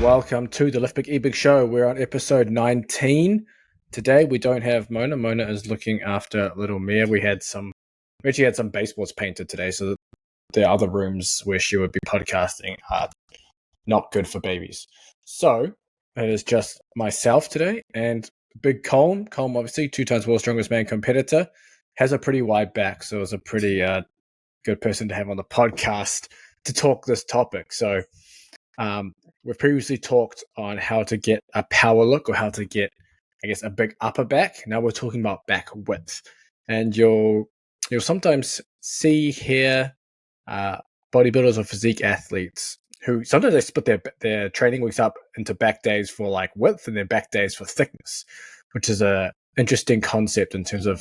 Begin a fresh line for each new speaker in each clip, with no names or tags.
welcome to the LBEB show. We're on episode 19. Today we don't have Mona. Mona is looking after little Mia. We actually had some baseballs painted today, so the other rooms where she would be podcasting are not good for babies. So it is just myself today and Big Colm. Colm, obviously, 2 times world's strongest man competitor, has a pretty wide back, so it's a pretty good person to have on the podcast to talk this topic. So we've previously talked on how to get a power look or how to get, I guess, a big upper back. Now we're talking about back width, and you'll sometimes see here bodybuilders or physique athletes who sometimes they split their training weeks up into back days for like width and then back days for thickness, which is a interesting concept in terms of,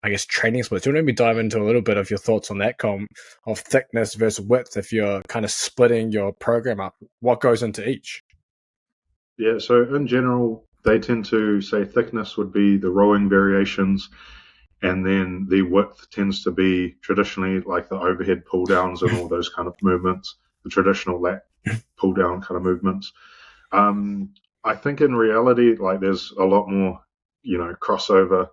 I guess, training splits. Do you want to maybe dive into a little bit of your thoughts on that, Com, of thickness versus width? If you're kind of splitting your program up, what goes into each?
Yeah, so in general, they tend to say thickness would be the rowing variations, and then the width tends to be traditionally like the overhead pull downs and all those kind of movements, the traditional lat pull down kind of movements. I think in reality, like there's a lot more, crossover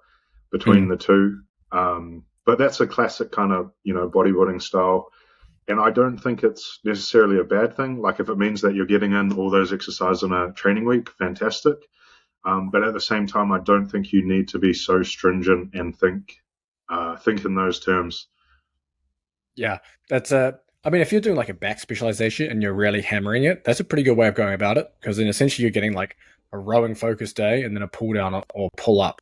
between the two. But that's a classic kind of, bodybuilding style. And I don't think it's necessarily a bad thing. Like if it means that you're getting in all those exercises in a training week, fantastic. But at the same time, I don't think you need to be so stringent and think in those terms.
Yeah, if you're doing like a back specialization and you're really hammering it, that's a pretty good way of going about it, because then essentially you're getting like a rowing focus day and then a pull down or pull up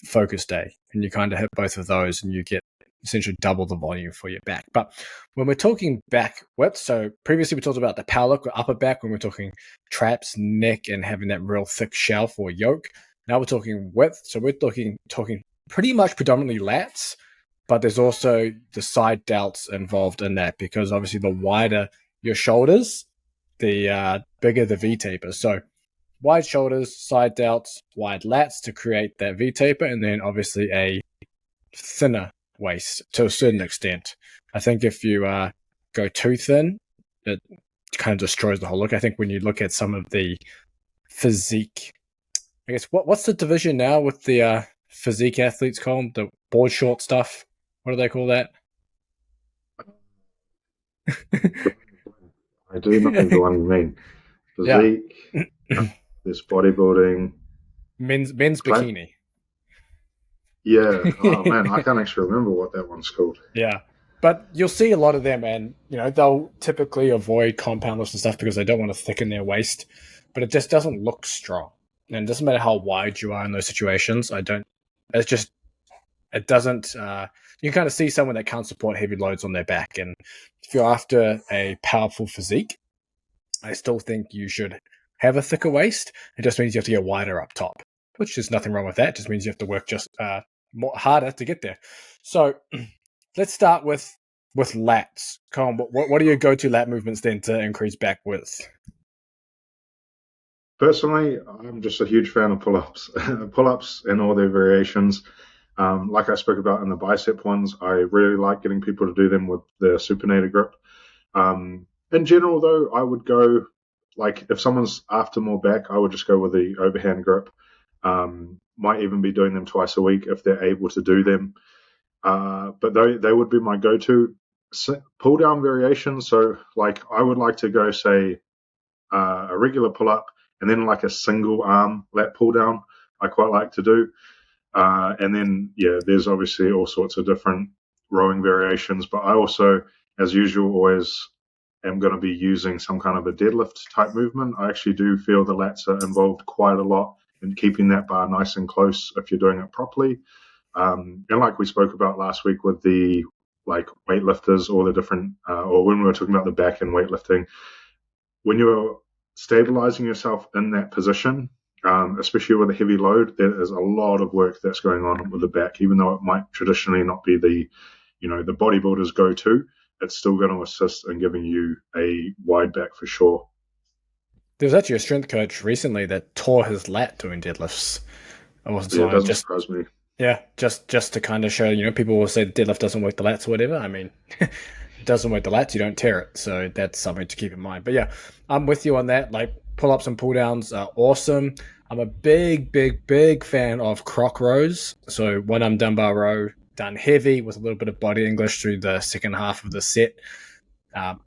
focus day, and you kind of hit both of those and you get essentially double the volume for your back. But when we're talking back width, so previously we talked about the power look or upper back when we're talking traps, neck, and having that real thick shelf or yoke. Now we're talking width, so we're talking pretty much predominantly lats, but there's also the side delts involved in that, because obviously the wider your shoulders, the bigger the V-taper. So wide shoulders, side delts, wide lats to create that V-taper, and then obviously a thinner waist to a certain extent. I think if you go too thin, it kind of destroys the whole look. I think when you look at some of the physique, I guess, what's the division now with the physique athletes called? The board short stuff? What do they call that?
I do know the one you mean. Physique, there's bodybuilding.
Men's bikini.
Yeah. Oh, man, I can't actually remember what that one's called.
Yeah. But you'll see a lot of them, and they'll typically avoid compound lifts and stuff because they don't want to thicken their waist, but it just doesn't look strong. And it doesn't matter how wide you are in those situations. It doesn't, you can kind of see someone that can't support heavy loads on their back. And if you're after a powerful physique, I still think you should have a thicker waist. It just means you have to get wider up top, which there's nothing wrong with that. It just means you have to work just more harder to get there. So let's start with lats. Colin, what are your go-to lat movements then to increase back width?
Personally, I'm just a huge fan of pull-ups. Pull-ups and all their variations. Like I spoke about in the bicep ones, I really like getting people to do them with the supinator grip. In general, though, I would go, like, if someone's after more back, I would just go with the overhand grip. Might even be doing them twice a week if they're able to do them. But they would be my go-to pull-down variations. So, like, I would like to go, say, a regular pull-up and then, like, a single-arm lat pull-down I quite like to do. And then, there's obviously all sorts of different rowing variations. But I also, as usual, always am going to be using some kind of a deadlift type movement. I actually do feel the lats are involved quite a lot in keeping that bar nice and close if you're doing it properly. And like we spoke about last week with the like weightlifters or the different, or when we were talking about the back and weightlifting, when you're stabilizing yourself in that position, especially with a heavy load, there is a lot of work that's going on with the back, even though it might traditionally not be the bodybuilder's go-to. It's still going to assist in giving you a wide back for sure.
There was actually a strength coach recently that tore his lat doing deadlifts.
It doesn't surprise me.
Yeah, just to kind of show, people will say the deadlift doesn't work the lats or whatever. I mean, it doesn't work the lats, you don't tear it. So that's something to keep in mind. But yeah, I'm with you on that. Like, pull-ups and pull-downs are awesome. I'm a big fan of croc rows. So one arm dumbbell row done heavy with a little bit of body English through the second half of the set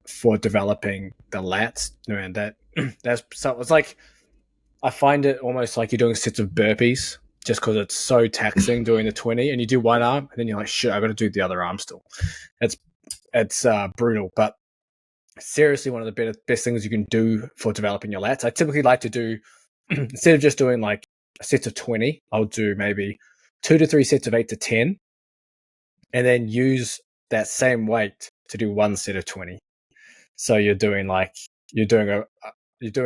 for developing the lats. And that's so it's like I find it almost like you're doing sets of burpees just because it's so taxing doing the 20 and you do one arm and then you're like, shit, I got to do the other arm still. It's brutal, but seriously one of the best things you can do for developing your lats. I typically like to do, instead of just doing like a set of 20, I'll do maybe 2 to 3 sets of 8 to 10 and then use that same weight to do one set of 20. So you're doing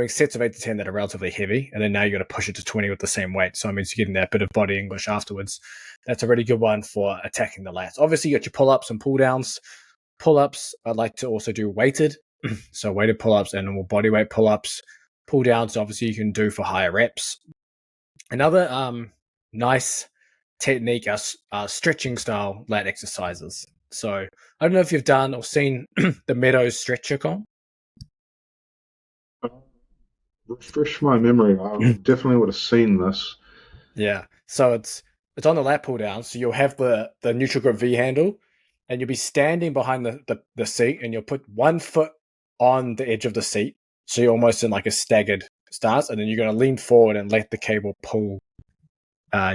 sets of 8 to 10 that are relatively heavy, and then now you're going to push it to 20 with the same weight. So it means you're getting that bit of body English afterwards. That's a really good one for attacking the lats. Obviously, you got your pull-ups and pull-downs. Pull-ups, I like to also do weighted. So weighted pull-ups and normal body weight pull-ups. Pull-downs, obviously, you can do for higher reps. Another nice technique are stretching style lat exercises. So I don't know if you've done or seen the Meadows stretcher comp.
Refresh my memory. I definitely would have seen this.
Yeah. So it's on the lat pull down. So you'll have the neutral grip V handle and you'll be standing behind the seat and you'll put one foot on the edge of the seat. So you're almost in like a staggered stance, and then you're going to lean forward and let the cable pull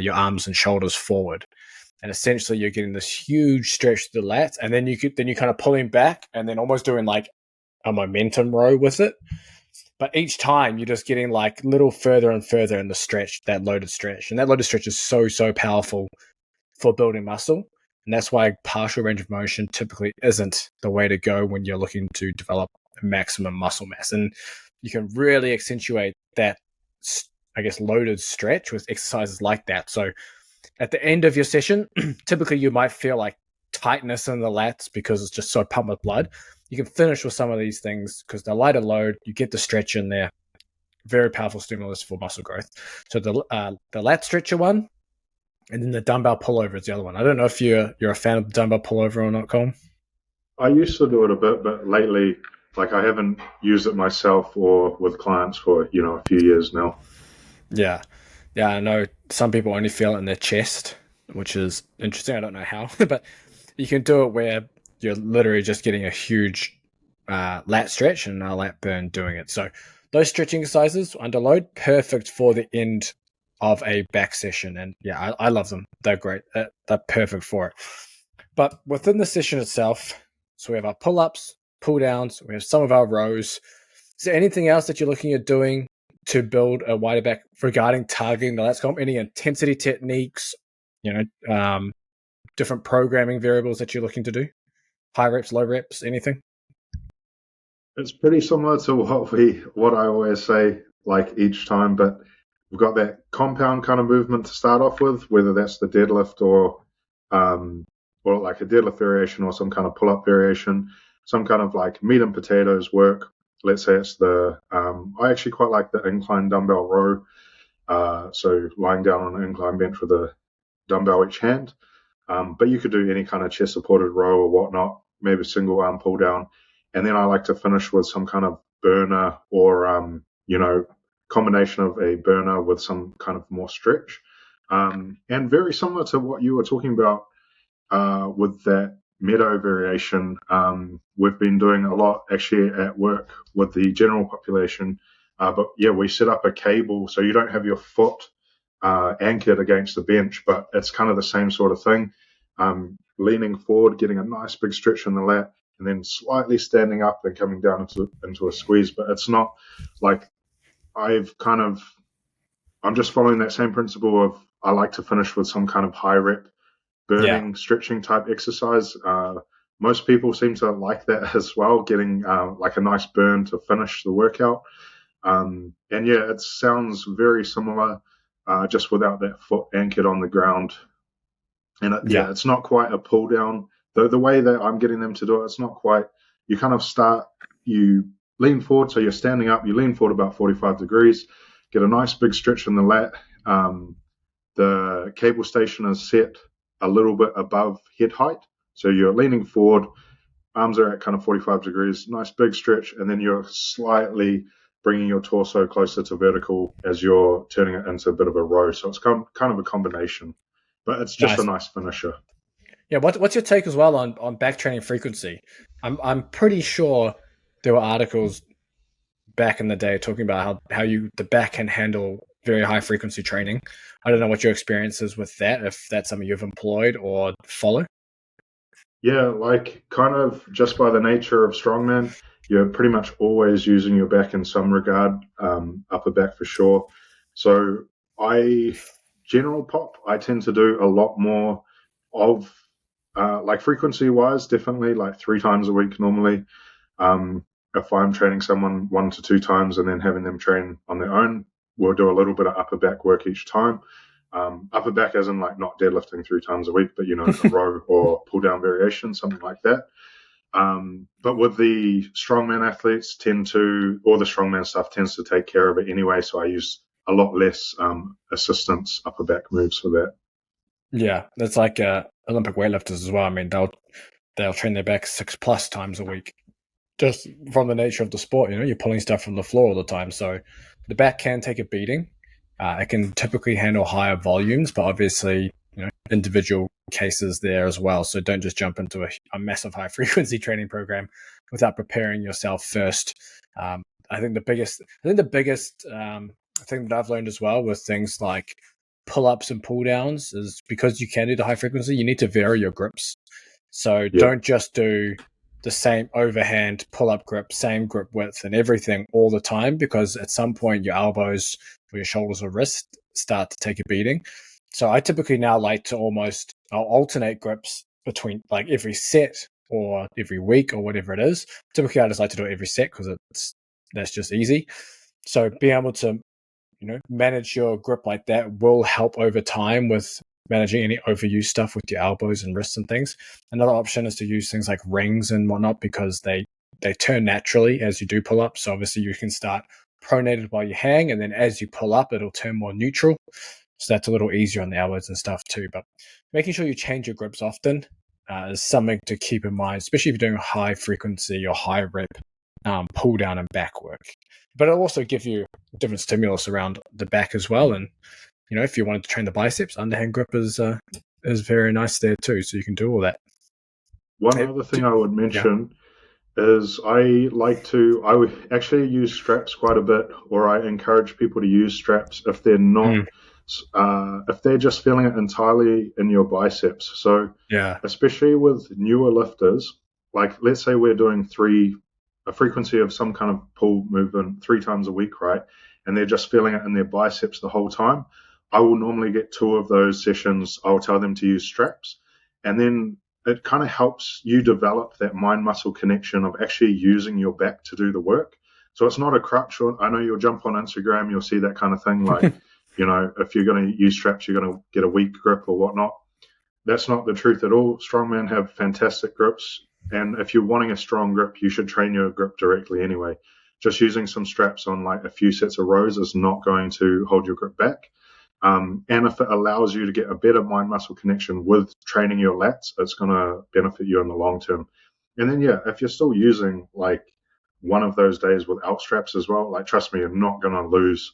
your arms and shoulders forward. And essentially you're getting this huge stretch to the lats, and then you're kind of pulling back and then almost doing like a momentum row with it. But each time you're just getting like little further and further in the stretch, that loaded stretch. And that loaded stretch is so powerful for building muscle. And that's why partial range of motion typically isn't the way to go when you're looking to develop maximum muscle mass. And you can really accentuate that, I guess, loaded stretch with exercises like that. So at the end of your session, typically you might feel like tightness in the lats because it's just so pumped with blood. You can finish with some of these things because they're lighter load. You get the stretch in there. Very powerful stimulus for muscle growth. So the lat stretcher one, and then the dumbbell pullover is the other one. I don't know if you're a fan of the dumbbell pullover or not, Colin.
I used to do it a bit, but lately, like I haven't used it myself or with clients for a few years now.
Yeah, I know some people only feel it in their chest, which is interesting. I don't know how, but you can do it where you're literally just getting a huge lat stretch and a lat burn doing it. So those stretching exercises under load, perfect for the end of a back session. And yeah, I love them. They're great. They're perfect for it. But within the session itself, so we have our pull-ups, pull-downs, we have some of our rows. Is there anything else that you're looking at doing to build a wider back regarding targeting the lats comp? Any intensity techniques, different programming variables that you're looking to do? High reps, low reps, anything?
It's pretty similar to what I always say, like each time, but we've got that compound kind of movement to start off with, whether that's the deadlift or like a deadlift variation or some kind of pull-up variation, some kind of like meat and potatoes work. Let's say it's I actually quite like the incline dumbbell row. So lying down on an incline bench with a dumbbell each hand. But you could do any kind of chest supported row or whatnot, maybe single arm pull down. And then I like to finish with some kind of burner or, combination of a burner with some kind of more stretch. And very similar to what you were talking about with that meadow variation, we've been doing a lot actually at work with the general population. But yeah, we set up a cable so you don't have your foot anchored against the bench, but it's kind of the same sort of thing. Leaning forward, getting a nice big stretch in the lat, and then slightly standing up and coming down into a squeeze. But it's not like I'm just following that same principle of I like to finish with some kind of high rep burning, stretching type exercise. Most people seem to like that as well, getting like a nice burn to finish the workout. And yeah, it sounds very similar, just without that foot anchored on the ground. And it's not quite a pull down. The way that I'm getting them to do it, it's not quite. You kind of you lean forward, so you're standing up, you lean forward about 45 degrees, get a nice big stretch in the lat. The cable station is set a little bit above head height, so you're leaning forward, arms are at kind of 45 degrees, nice big stretch, and then you're slightly bringing your torso closer to vertical as you're turning it into a bit of a row. So it's kind of a combination, but it's just a nice finisher.
Yeah, what's your take as well on back training frequency? I'm pretty sure there were articles back in the day talking about how the back can handle very high frequency training. I don't know what your experience is with that, if that's something you've employed or follow.
Yeah, like kind of just by the nature of strongman, you're pretty much always using your back in some regard, upper back for sure. So general pop, I tend to do a lot more of, like frequency wise, definitely like 3 times a week normally. If I'm training someone 1 to 2 times and then having them train on their own, we'll do a little bit of upper back work each time. Upper back as in like not deadlifting 3 times a week, but a row or pull down variation, something like that. But with the strongman athletes or the strongman stuff tends to take care of it anyway. So I use a lot less assistance upper back moves for that.
Yeah, that's like Olympic weightlifters as well. I mean, they'll train their back 6+ times a week, just from the nature of the sport. You're pulling stuff from the floor all the time, so the back can take a beating. It can typically handle higher volumes, but obviously, individual cases there as well. So don't just jump into a massive high frequency training program without preparing yourself first. I think the biggest thing that I've learned as well with things like pull-ups and pull-downs is because you can do the high frequency, you need to vary your grips. So don't just do the same overhand pull-up grip, same grip width and everything all the time, because at some point your elbows or your shoulders or wrists start to take a beating. So I typically now like to I'll alternate grips between like every set or every week or whatever it is. Typically I just like to do it every set because that's just easy. So being able to manage your grip like that will help over time with managing any overuse stuff with your elbows and wrists and things. Another option is to use things like rings and whatnot, because they turn naturally as you do pull up. So obviously you can start pronated while you hang, and then as you pull up, it'll turn more neutral. So that's a little easier on the elbows and stuff too. But making sure you change your grips often is something to keep in mind, especially if you're doing high frequency or high rep pull down and back work. But it'll also give you different stimulus around the back as well. And if you wanted to train the biceps, underhand grip is very nice there too. So you can do all that.
One other thing I would mention is I would actually use straps quite a bit, or I encourage people to use straps if they're not, if they're just feeling it entirely in your biceps. So especially with newer lifters, like let's say we're doing a frequency of some kind of pull movement 3 times a week, right? And they're just feeling it in their biceps the whole time. I will normally get 2 of those sessions. I'll tell them to use straps, and then it kind of helps you develop that mind-muscle connection of actually using your back to do the work. So it's not a crutch. I know you'll jump on Instagram, you'll see that kind of thing, like, if you're going to use straps, you're going to get a weak grip or whatnot. That's not the truth at all. Strongmen have fantastic grips, and if you're wanting a strong grip, you should train your grip directly anyway. Just using some straps on like a few sets of rows is not going to hold your grip back. And if it allows you to get a better mind-muscle connection with training your lats, it's going to benefit you in the long term. And then, if you're still using like one of those days without straps as well, like trust me, you're not going to lose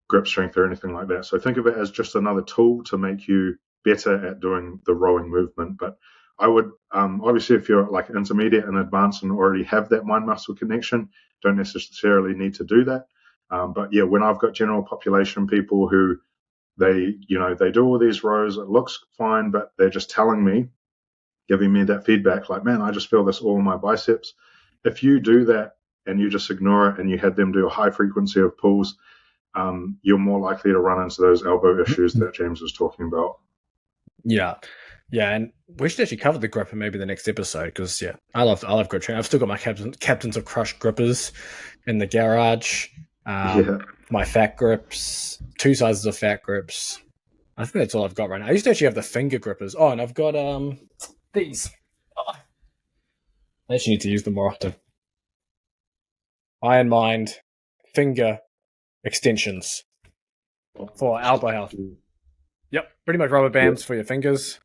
grip strength or anything like that. So think of it as just another tool to make you better at doing the rowing movement. But I would, obviously, if you're like intermediate and advanced and already have that mind-muscle connection, don't necessarily need to do that. But when I've got general population people who they do all these rows, it looks fine, but they're just giving me that feedback like, man, I just feel this all in my biceps. If you do that and you just ignore it and you had them do a high frequency of pulls, you're more likely to run into those elbow issues that James was talking about.
Yeah, and we should actually cover the grip in maybe the next episode, because I love grip training. I've still got my Captains of Crush grippers in the garage. My fat grips, 2 sizes of fat grips. I think that's all I've got right now. I used to actually have the finger grippers. Oh, and I've got these. I actually need to use them more often. Iron Mind finger extensions for elbow health. Yep, pretty much rubber bands for your fingers.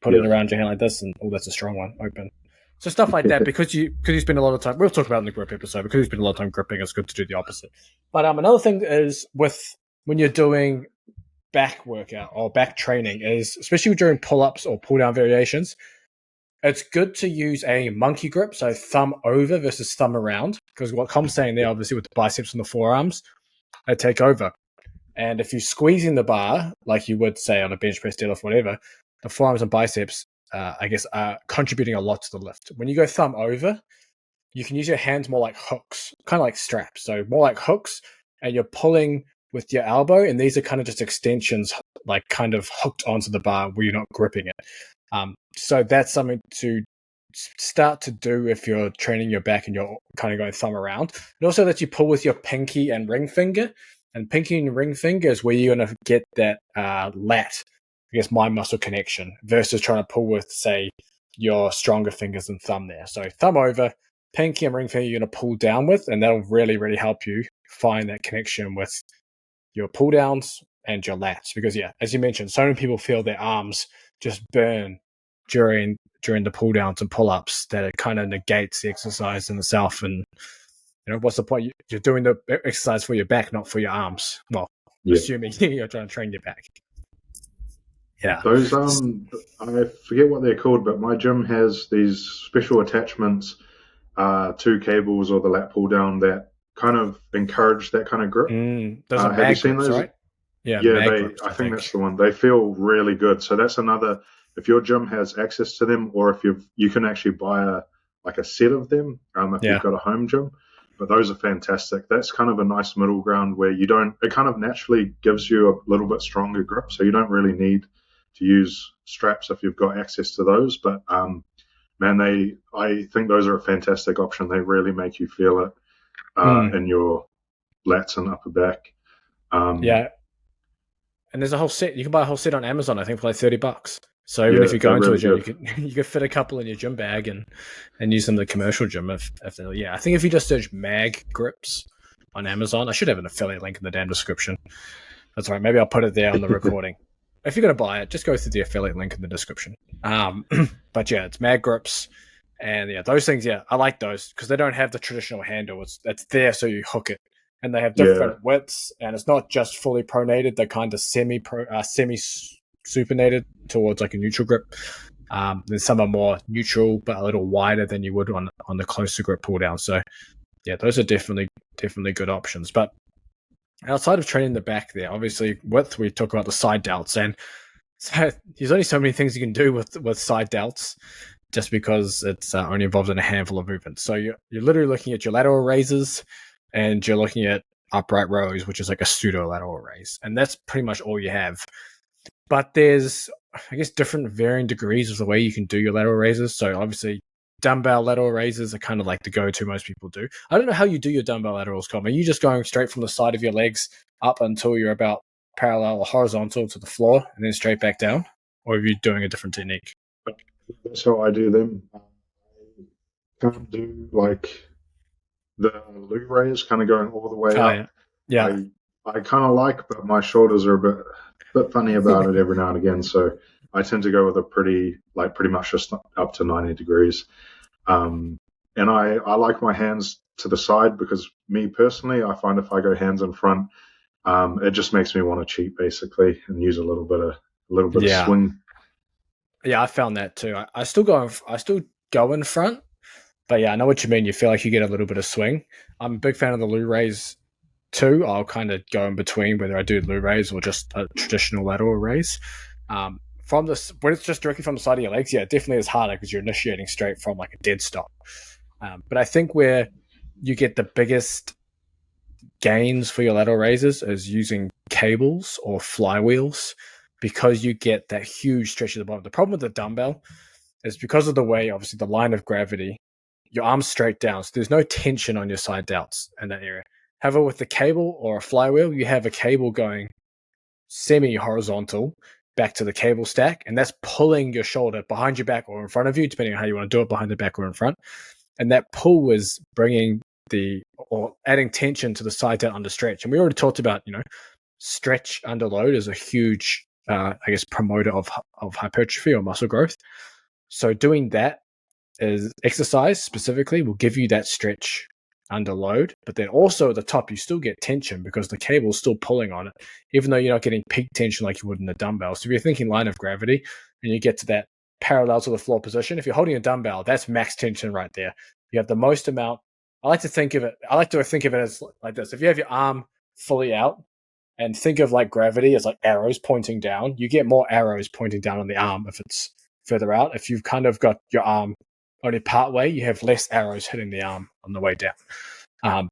Put it around your hand like this, and that's a strong one. Open. So stuff like that, because you spend a lot of time. We'll talk about it in the grip episode. Because you spend a lot of time gripping, it's good to do the opposite. But another thing is when you're doing back workout or back training is, especially during pull-ups or pull-down variations, it's good to use a monkey grip, so thumb over versus thumb around, because what Com's saying there, obviously with the biceps and the forearms, they take over. And if you're squeezing the bar, like you would say on a bench press, deadlift, whatever, the forearms and biceps, I guess, are contributing a lot to the lift. When you go thumb over, you can use your hands more like hooks, kind of like straps. So more like hooks, and you're pulling with your elbow, and these are kind of just extensions, like kind of hooked onto the bar where you're not gripping it. So that's something to start to do if you're training your back and you're kind of going thumb around. And also that you pull with your pinky and ring finger. And pinky and ring finger is where you're going to get that lat, I guess, mind muscle connection versus trying to pull with, say, your stronger fingers and thumb there. So thumb over, pinky and ring finger you're going to pull down with, and that'll really, really help you find that connection with your pull downs and your lats. Because, yeah, as you mentioned, so many people feel their arms just burn during the pull downs and pull ups that it kind of negates the exercise in itself. And what's the point? You're doing the exercise for your back, not for your arms. Well, assuming you're trying to train your back. Yeah.
Those I forget what they're called, but my gym has these special attachments to cables or the lat pull down that kind of encourage that kind of grip.
Those are
have you seen
grips,
those?
Right? Yeah,
grips, I think that's the one. They feel really good. So that's another. If your gym has access to them, or if you can actually buy a set of them, if you've got a home gym. But those are fantastic. That's kind of a nice middle ground where it kind of naturally gives you a little bit stronger grip. So you don't really need to use straps if you've got access to those. But man, I think those are a fantastic option. They really make you feel it in your lats and upper back.
Yeah. And there's a whole set. You can buy a whole set on Amazon, I think, for like $30. So even if you go into a gym, you could fit a couple in your gym bag and use them in the commercial gym. I think if you just search mag grips on Amazon, I should have an affiliate link in the damn description. That's right. Maybe I'll put it there on the recording. If you're going to buy it, just go through the affiliate link in the description. But yeah, it's mag grips. And yeah, those things, I like those because they don't have the traditional handle. It's there so you hook it. And they have different widths, and it's not just fully pronated. They're kind of semi supinated towards like a neutral grip. Then some are more neutral, but a little wider than you would on the closer grip pull down. So yeah, those are definitely good options. But outside of training the back there, obviously width, we talk about the side delts, and so there's only so many things you can do with side delts, just because it's only involved in a handful of movements. So you're literally looking at your lateral raises, and you're looking at upright rows, which is like a pseudo lateral raise, and that's pretty much all you have. But there's, I guess, different varying degrees of the way you can do your lateral raises. So obviously, dumbbell lateral raises are kind of like the go-to most people do. I don't know how you do your dumbbell laterals, Com. Are you just going straight from the side of your legs up until you're about parallel or horizontal to the floor, and then straight back down, or are you doing a different technique?
That's how I do them. I can't do like the loo raise, kind of going all the way up.
Yeah.
I kind of like, but my shoulders are a bit funny about it every now and again. So I tend to go with a pretty much just up to 90 degrees. And I like my hands to the side because me personally, I find if I go hands in front, it just makes me want to cheat basically and use a little bit of swing.
Yeah, I found that too. I still go in front. But yeah, I know what you mean. You feel like you get a little bit of swing. I'm a big fan of the loo raise too. I'll kind of go in between whether I do loo raise or just a traditional lateral raise. When it's just directly from the side of your legs, it definitely is harder because you're initiating straight from like a dead stop. But I think where you get the biggest gains for your lateral raises is using cables or flywheels, because you get that huge stretch at the bottom. The problem with the dumbbell is because of the way, obviously, the line of gravity, your arm's straight down, so there's no tension on your side delts in that area. However, with the cable or a flywheel, you have a cable going semi-horizontal back to the cable stack, and that's pulling your shoulder behind your back or in front of you, depending on how you want to do it, behind the back or in front. And that pull is bringing adding tension to the side delt under stretch. And we already talked about, stretch under load is a huge, promoter of hypertrophy or muscle growth. So doing that is exercise specifically will give you that stretch under load, but then also at the top you still get tension because the cable's still pulling on it, even though you're not getting peak tension like you would in the dumbbell. So if you're thinking line of gravity and you get to that parallel to the floor position, if you're holding a dumbbell, that's max tension right there. You have the most amount. I like to think of it as like this. If you have your arm fully out and think of like gravity as like arrows pointing down, you get more arrows pointing down on the arm if it's further out. If you've kind of got your arm only part way, you have less arrows hitting the arm on the way down.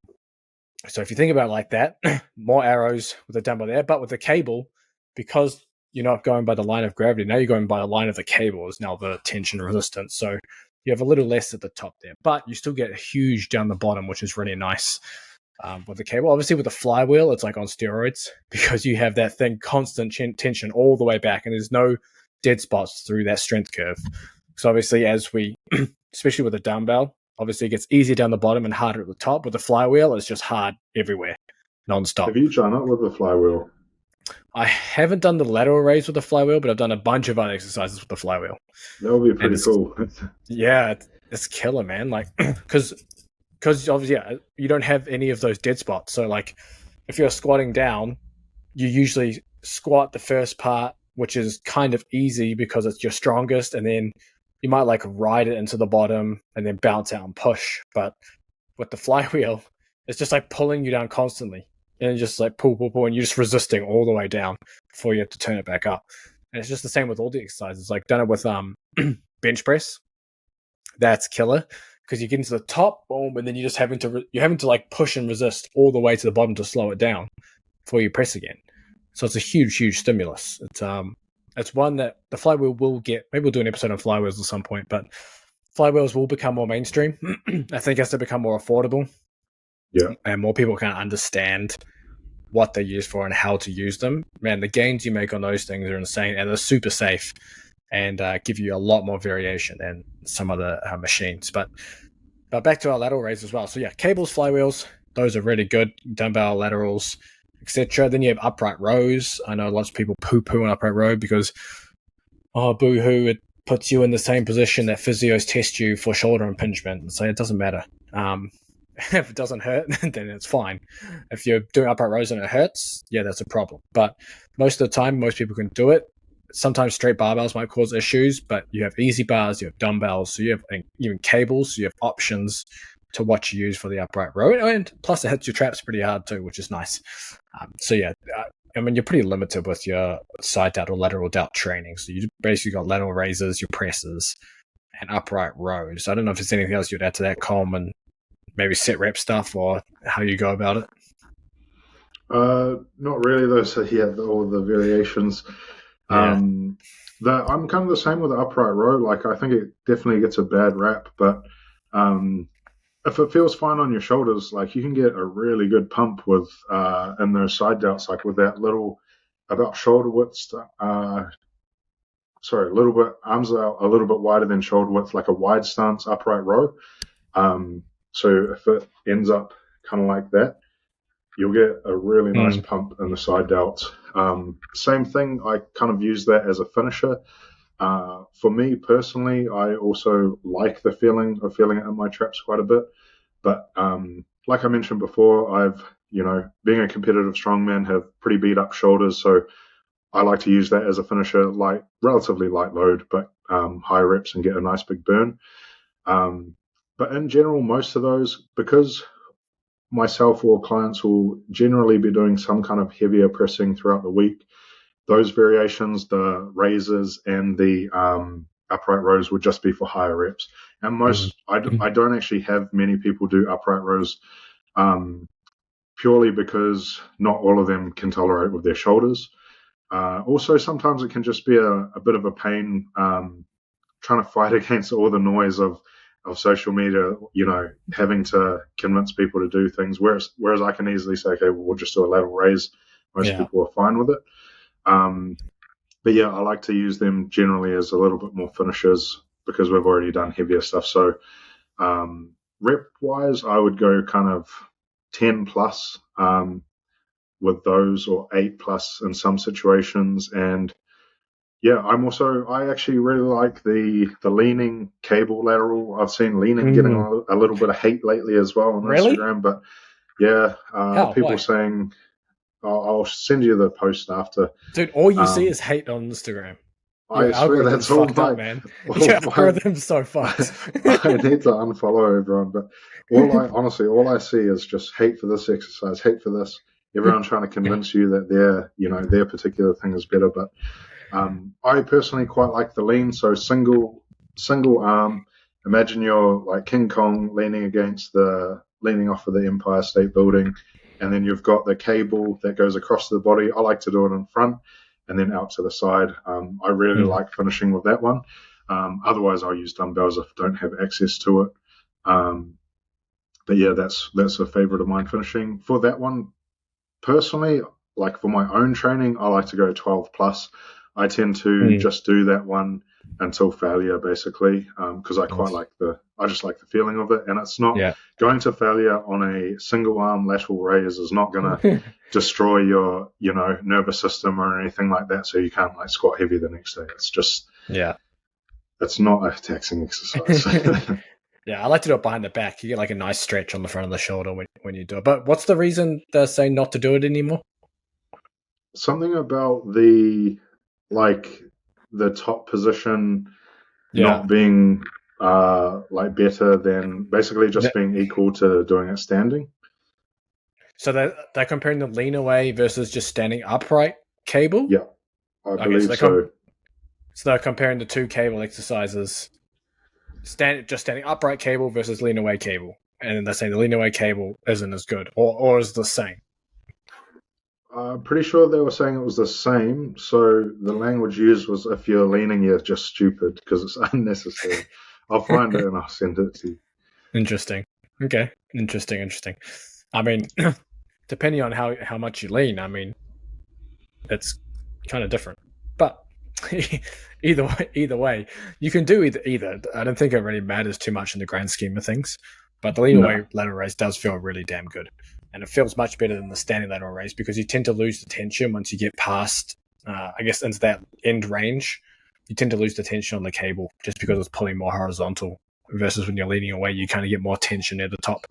So if you think about it like that, more arrows with the dumbbell there, but with the cable, because you're not going by the line of gravity, now you're going by the line of the cable is now the tension resistance. So you have a little less at the top there, but you still get a huge down the bottom, which is really nice with the cable. Obviously with the flywheel, it's like on steroids because you have that thing constant tension all the way back and there's no dead spots through that strength curve. So obviously especially with a dumbbell, obviously it gets easier down the bottom and harder at the top. With the flywheel, it's just hard everywhere, non-stop.
Have you done it with the flywheel?
I haven't done the lateral raise with the flywheel, but I've done a bunch of other exercises with the flywheel.
That would be pretty cool.
Yeah, it's killer, man. Like, because obviously, you don't have any of those dead spots. So, like, if you're squatting down, you usually squat the first part, which is kind of easy because it's your strongest, and then you might like ride it into the bottom and then bounce out and push. But with the flywheel, it's just like pulling you down constantly. And just like pull, and you're just resisting all the way down before you have to turn it back up. And it's just the same with all the exercises. Like done it with bench press. That's killer because you get into the top, boom, and then you're having to like push and resist all the way to the bottom to slow it down before you press again. So it's a huge stimulus. It's one that the flywheel will get. Maybe we'll do an episode on flywheels at some point, but flywheels will become more mainstream. I think as they become more affordable.
Yeah.
And more people can understand what they're used for and how to use them. Man, the gains you make on those things are insane and they're super safe and give you a lot more variation than some other machines. But back to our lateral raise as well. So yeah, cables, flywheels, those are really good. Dumbbell laterals, etc. Then you have upright rows. I know lots of people poo-poo on upright row because, oh, boo-hoo, it puts you in the same position that physios test you for shoulder impingement. And so it doesn't matter. If it doesn't hurt, then it's fine. If you're doing upright rows and it hurts, yeah, that's a problem. But most of the time, most people can do it. Sometimes straight barbells might cause issues, but you have easy bars, you have dumbbells, so you have even cables, so you have options to what you use for the upright row. And plus it hits your traps pretty hard too, which is nice. So yeah, I mean, you're pretty limited with your side delt or lateral delt training. So you basically got lateral raises, your presses, and upright rows. I don't know if there's anything else you'd add to that, Coleman. Maybe set rep stuff or how you go about it?
Not really though. So yeah, all the variations.
Yeah.
I'm kind of the same with the upright row. Like I think it definitely gets a bad rap, but if it feels fine on your shoulders, like you can get a really good pump with in those side delts, like with that little about shoulder width. A little bit arms out a little bit wider than shoulder width, like a wide stance upright row. So if it ends up kind of like that, you'll get a really nice pump in the side delts. Same thing, I kind of use that as a finisher. For me personally, I also like the feeling of feeling it in my traps quite a bit. But like I mentioned before, I've, being a competitive strongman, have pretty beat up shoulders. So I like to use that as a finisher, relatively light load, but high reps and get a nice big burn. But in general, most of those, because myself or clients will generally be doing some kind of heavier pressing throughout the week, those variations, the raises and the upright rows would just be for higher reps. And I don't actually have many people do upright rows purely because not all of them can tolerate with their shoulders. Also, sometimes it can just be a bit of a pain trying to fight against all the noise of social media, having to convince people to do things. Whereas I can easily say, okay, well, we'll just do a lateral raise. Most people are fine with it. But yeah, I like to use them generally as a little bit more finishers because we've already done heavier stuff. So rep wise, I would go kind of 10 plus with those, or 8 plus in some situations. And Yeah, I actually really like the leaning cable lateral. I've seen leaning getting a little bit of hate lately as well on
Really?
Instagram, but yeah,
How?
people
Why?
saying I'll send you the post after.
Dude, all you see
Um,
is hate on Instagram. Your
I swear
algorithm's
that's all
fucked up, man. Your
all my
algorithm's so fucked.
I need to unfollow everyone, but all I see is just hate for this exercise, hate for this. Everyone trying to convince you that their particular thing is better. But I personally quite like the lean. So single arm. Imagine you're like King Kong leaning off of the Empire State Building, and then you've got the cable that goes across the body. I like to do it in front and then out to the side. I really
Mm.
like finishing with that one. Otherwise, I'll use dumbbells if I don't have access to it. Um, but yeah, that's a favorite of mine finishing. For that one, personally, like for my own training, I like to go 12 plus. I tend to
Mm.
just do that one until failure, basically, because
Nice.
I just like the feeling of it. And it's not
Yeah.
going to failure on a single arm lateral raise is not going to destroy your, nervous system or anything like that. So you can't like squat heavy the next day.
Yeah.
It's not a taxing exercise.
Yeah, I like to do it behind the back. You get like a nice stretch on the front of the shoulder when you do it. But what's the reason they're saying not to do it anymore?
Something about like the top position
Yeah.
not being like better than basically just being equal to doing it standing.
So they're comparing the lean away versus just standing upright cable?
Yeah, I
Okay,
believe so.
so they're comparing the two cable exercises, just standing upright cable versus lean away cable, and then they're saying the lean away cable isn't as good or is the same.
I'm pretty sure they were saying it was the same. So the language used was if you're leaning, you're just stupid because it's unnecessary. I'll find it and I'll send it to you.
Interesting. Okay. Interesting. I mean, depending on how much you lean, I mean, it's kind of different. But either way, you can do either. I don't think it really matters too much in the grand scheme of things. But the lean
No.
away lateral raise does feel really damn good, and it feels much better than the standing lateral raise because you tend to lose the tension once you get past, I guess, into that end range. You tend to lose the tension on the cable just because it's pulling more horizontal. Versus when you're leaning away, you kind of get more tension near the top,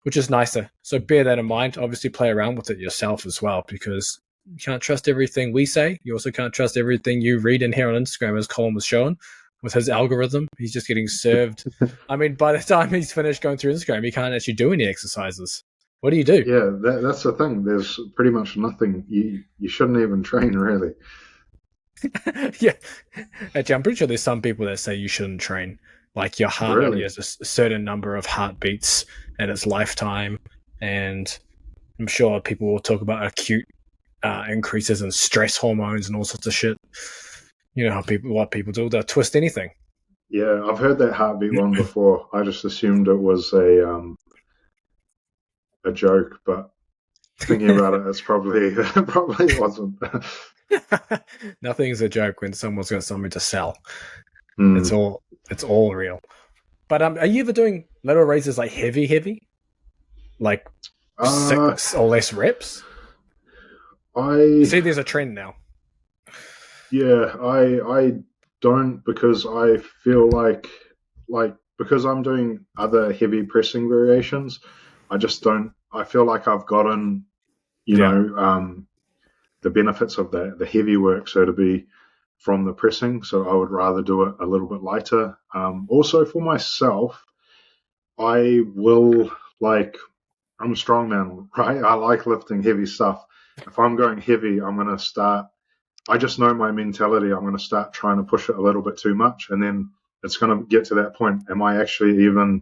which is nicer. So bear that in mind. Obviously, play around with it yourself as well because you can't trust everything we say. You also can't trust everything you read and hear on Instagram, as Colin was showing with his algorithm. He's just getting served. I mean, by the time he's finished going through Instagram, he can't actually do any exercises. What do you do?
Yeah, that's the thing. There's pretty much nothing. You shouldn't even train really.
Yeah. Actually, I'm pretty sure there's some people that say you shouldn't train. Like your heart only
Really.
has a certain number of heartbeats in its lifetime. And I'm sure people will talk about acute increases in stress hormones and all sorts of shit. You know what people do? They'll twist anything.
Yeah, I've heard that heartbeat one before. I just assumed it was a joke, but thinking about it, it's probably probably wasn't.
Nothing's a joke when someone's got something to sell.
Hmm.
It's all real. But are you ever doing lateral raises like heavy, like
Uh,
6 or less reps?
I
See, there's a trend now.
yeah, I don't because I feel like because I'm doing other heavy pressing variations, I just don't. I feel like I've gotten you
Yeah.
know the benefits of the heavy work, so to be, from the pressing. So I would rather do it a little bit lighter. Also for myself, I will like I'm a strongman, right? I like lifting heavy stuff. If I'm going heavy, I'm gonna start. I just know my mentality. I'm gonna start trying to push it a little bit too much, and then it's gonna get to that point. Am I actually even,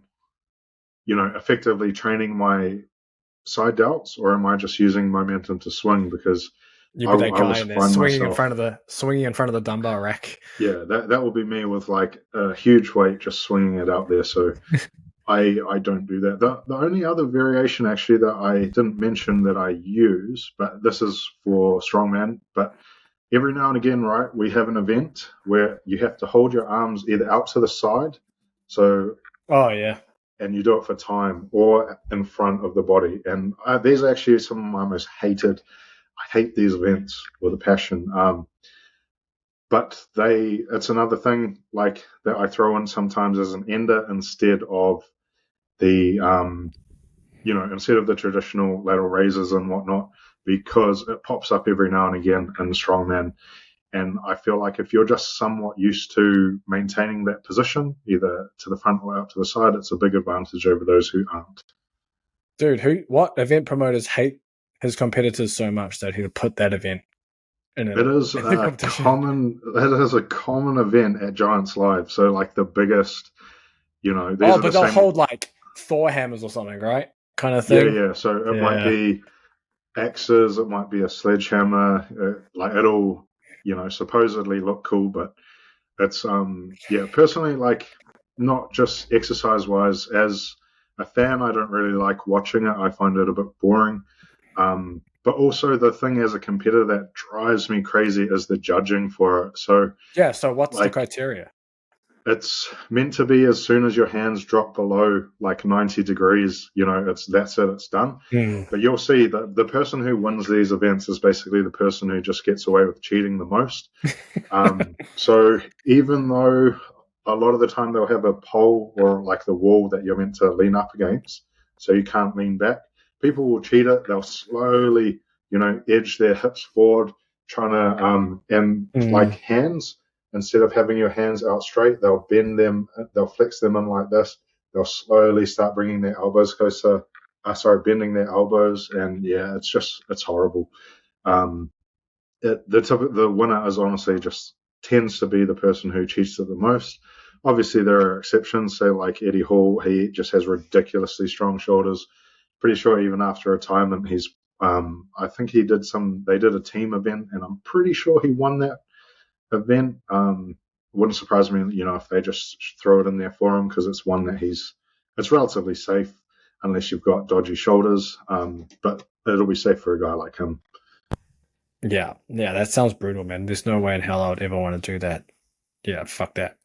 effectively training my side delts, or am I just using momentum to swing? Because
You'd
I
be that
will
guy in there
find myself.
swinging in front of the dumbbell rack.
Yeah, that will be me with like a huge weight, just swinging it out there. So I don't do that. The only other variation actually that I didn't mention that I use, but this is for strongman, but every now and again, right, we have an event where you have to hold your arms either out to the side, so
Oh yeah.
and you do it for time, or in front of the body. And these are actually some of my most hated. I hate these events with a passion. but it's another thing like that I throw in sometimes as an ender instead of the instead of the traditional lateral raises and whatnot, because it pops up every now and again in strongman. And I feel like if you're just somewhat used to maintaining that position, either to the front or out to the side, it's a big advantage over those who aren't.
Dude, what event promoters hate his competitors so much that he'll put that event in
It is
in the
a
competition?
common event at Giants Live. So like the biggest, these are
But
the
they'll
same.
hold like Thor hammers or something, right? Kind of
Yeah,
thing.
yeah. So it might
Yeah.
be axes, it might be a sledgehammer. Like it'll, supposedly look cool, but it's personally, like, not just exercise wise. As a fan, I don't really like watching it. I find it a bit boring. But also the thing as a competitor that drives me crazy is the judging for it. So
Yeah, so what's the
like
criteria?
it's meant to be as soon as your hands drop below like 90 degrees, that's it, it's done.
Mm.
But you'll see that the person who wins these events is basically the person who just gets away with cheating the most. So even though a lot of the time they'll have a pole or like the wall that you're meant to lean up against, so you can't lean back, people will cheat it. They'll slowly, edge their hips forward, trying to, and like hands, instead of having your hands out straight, they'll bend them, they'll flex them in like this. They'll slowly start bringing their elbows closer. Bending their elbows, and yeah, it's horrible. Um, the winner is honestly just tends to be the person who cheats it the most. Obviously, there are exceptions. Say like Eddie Hall, he just has ridiculously strong shoulders. Pretty sure even after retirement, he's. I think he did some. They did a team event, and I'm pretty sure he won that event. Wouldn't surprise me, if they just throw it in there for him, because it's one that it's relatively safe unless you've got dodgy shoulders. But it'll be safe for a guy like him.
Yeah, that sounds brutal, man. There's no way in hell I would ever want to do that. Yeah, fuck that.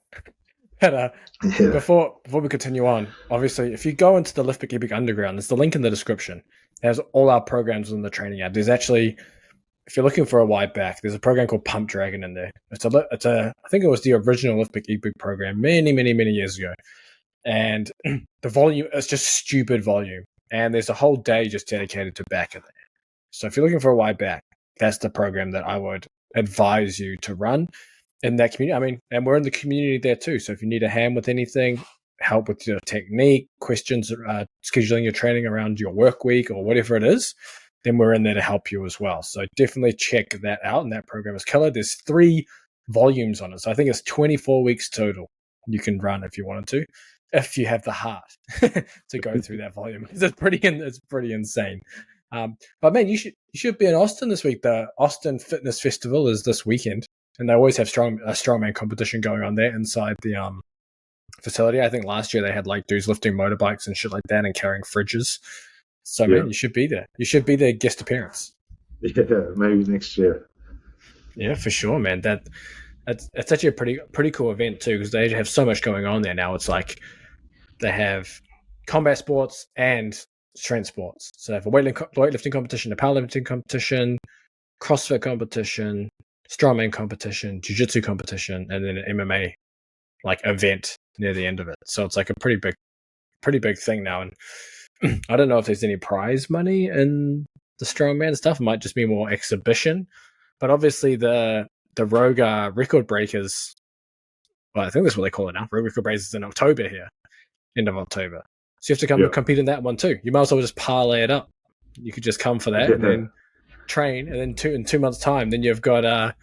But
Yeah,
before we continue on, obviously, if you go into the Liftbic Epic Underground, there's the link in the description. It has all our programs in the training ad. There's actually, if you're looking for a wide back, there's a program called Pump Dragon in there. It's I think it was the original Liftbic Epic program many, many, many years ago. And the volume, it's just stupid volume. And there's a whole day just dedicated to back in there. So if you're looking for a wide back, that's the program that I would advise you to run in that community. I mean, and we're in the community there too. So if you need a hand with anything, help with your technique, questions, scheduling your training around your work week or whatever it is, then we're in there to help you as well. So definitely check that out. And that program is killer. There's 3 volumes on it. So I think it's 24 weeks total you can run if you wanted to, if you have the heart to go through that volume. It's pretty insane. But man, you should be in Austin this week. The Austin Fitness Festival is this weekend, and they always have a strongman competition going on there inside the facility. I think last year they had like dudes lifting motorbikes and shit like that and carrying fridges. So
yeah.
man, you should be there. You should be their guest appearance.
Yeah, maybe next year.
Yeah, for sure, man. It's actually a pretty cool event too, because they have so much going on there now. It's like they have combat sports and strength sports. So they have a weightlifting competition, a powerlifting competition, CrossFit competition, strongman competition, jiu-jitsu competition, and then an MMA like event near the end of it. So it's like a pretty big thing now. And I don't know if there's any prize money in the strongman stuff. It might just be more exhibition. But obviously the Rogue record breakers, well, I think that's what they call it now. Rogue record breakers in October here, end of October. So you have to come compete in that one too. You might as well just parlay it up. You could just come for that and then train, and then in 2 months' time, then you've got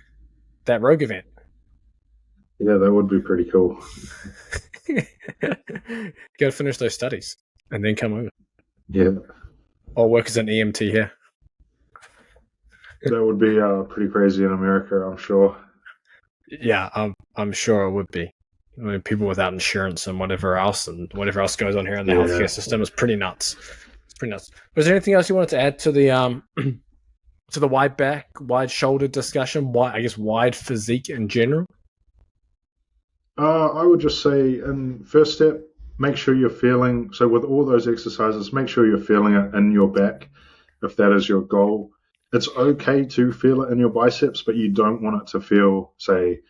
that Rogue event.
Yeah, that would be pretty cool.
Go finish those studies and then come over.
Yeah.
Or work as an EMT here.
That would be pretty crazy in America, I'm sure.
Yeah, I'm sure it would be. I mean, people without insurance and whatever else goes on here in the healthcare system is pretty nuts. It's pretty nuts. Was there anything else you wanted to add to the to the wide back, wide shoulder discussion? Wide physique in general?
I would just say, first step, make sure you're feeling. So with all those exercises, make sure you're feeling it in your back, if that is your goal. it's okay to feel it in your biceps, but you don't want it to feel, say,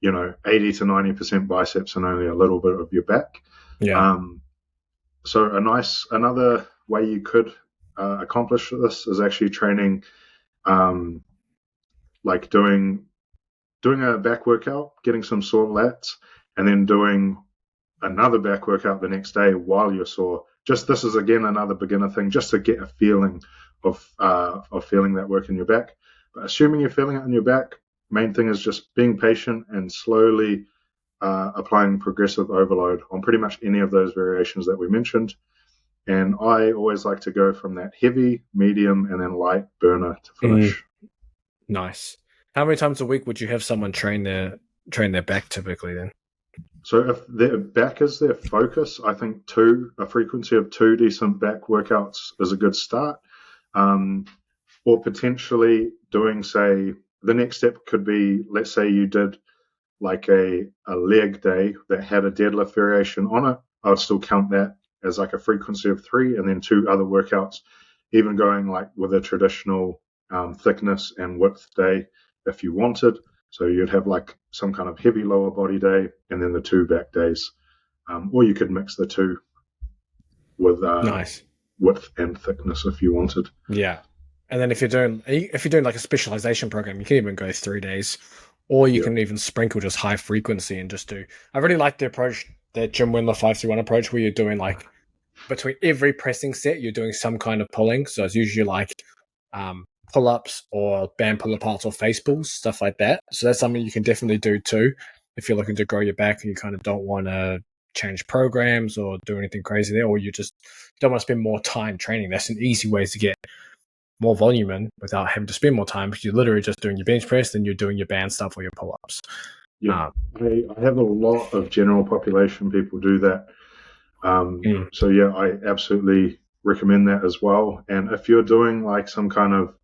80 to 90% biceps and only a little bit of your back.
Yeah.
So another way you could accomplish this is actually training, like doing a back workout, getting some sore lats, and then doing another back workout the next day while you're sore. Just this is again another beginner thing, just to get a feeling of feeling that work in your back. But assuming you're feeling it in your back, main thing is just being patient and slowly applying progressive overload on pretty much any of those variations that we mentioned. And I always like to go from that heavy, medium, and then light burner to finish.
Nice. How many times a week would you have someone train their back typically then?
So if their back is their focus, I think a frequency of 2 decent back workouts is a good start. Or potentially doing, say, the next step could be, let's say you did like a leg day that had a deadlift variation on it. I would still count that as like a frequency of 3, and then 2 other workouts, even going like with a traditional thickness and width day if you wanted. So you'd have like some kind of heavy lower body day and then the 2 back days. Or you could mix the 2 with
Nice.
width and thickness if you wanted.
Yeah. And then if you're doing like a specialization program, you can even go 3 days, or you can even sprinkle just high frequency and just do. I really like the approach that Jim Wendler 531 approach, where you're doing like between every pressing set, you're doing some kind of pulling. So it's usually like pull-ups or band pull-aparts or face pulls, stuff like that. So that's something you can definitely do too if you're looking to grow your back and you kind of don't want to change programs or do anything crazy there, or you just don't want to spend more time training. That's an easy way to get more volume in without having to spend more time, because you're literally just doing your bench press, then you're doing your band stuff or your pull-ups.
Yeah, I have a lot of general population people do that. So yeah, I absolutely recommend that as well. And if you're doing like some kind of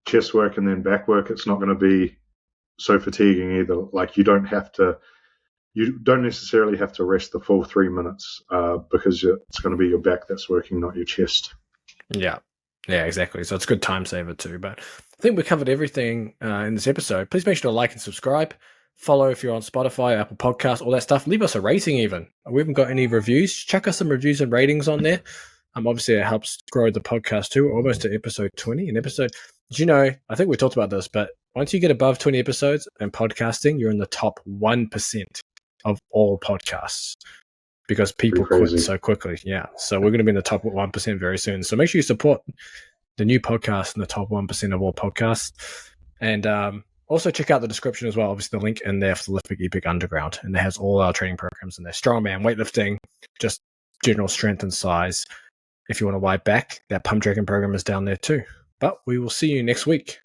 chest work and then back work, it's not going to be so fatiguing either. Like you don't necessarily have to rest the full 3 minutes because it's going to be your back that's working, not your chest.
Yeah, exactly. So it's a good time saver too. But I think we covered everything in this episode. Please make sure to like and subscribe. Follow if you're on Spotify, Apple Podcasts, all that stuff. Leave us a rating even. We haven't got any reviews. Chuck us some reviews and ratings on there. Obviously, it helps grow the podcast too. We're almost to episode 20. I think we talked about this, but once you get above 20 episodes in podcasting, you're in the top 1% of all podcasts, because people quit so quickly. Yeah. So we're going to be in the top 1% very soon. So make sure you support the new podcast in the top 1% of all podcasts. And also check out the description as well. Obviously, the link in there for the Lift Big Epic Underground. And it has all our training programs in there. Strongman, weightlifting, just general strength and size. If you want to wide back, that pump tracking program is down there too. But we will see you next week.